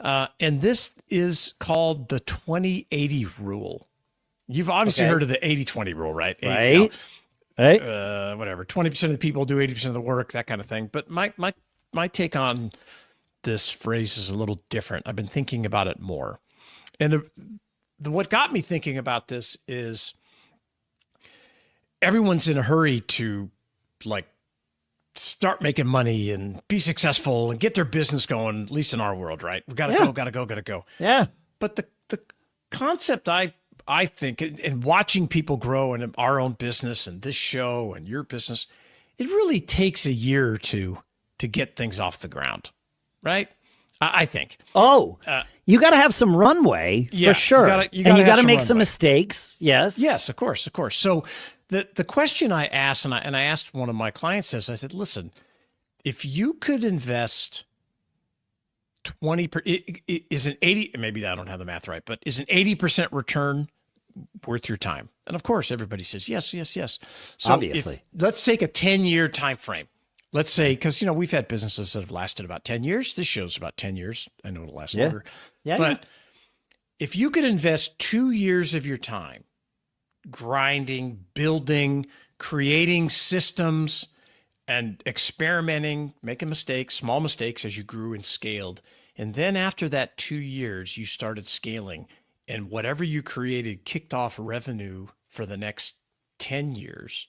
And this is called the 20-80 rule. You've obviously heard of the 80-20 rule, right? Right. Right. Whatever. 20% of the people do 80% of the work, that kind of thing. But my take on this phrase is a little different. I've been thinking about it more. And what got me thinking about this is everyone's in a hurry to like start making money and be successful and get their business going, at least in our world, right? We gotta go. Yeah. But the concept I think, and watching people grow in our own business and this show and your business, it really takes a year or two to get things off the ground, right? I think. Oh, you got to have some runway for sure. And you got to make some mistakes. Yes. Yes, of course. So the question I asked, and I asked one of my clients this, I said, listen, if you could invest 20, is an 80, maybe I don't have the math right, but is an 80% return worth your time? And of course, everybody says, yes. So obviously, let's take a 10-year time frame. Let's say, because, we've had businesses that have lasted about 10 years. This show's about 10 years. I know it'll last longer. But if you could invest 2 years of your time grinding, building, creating systems, and experimenting, making mistakes, small mistakes as you grew and scaled, and then after that 2 years, you started scaling, and whatever you created kicked off revenue for the next 10 years,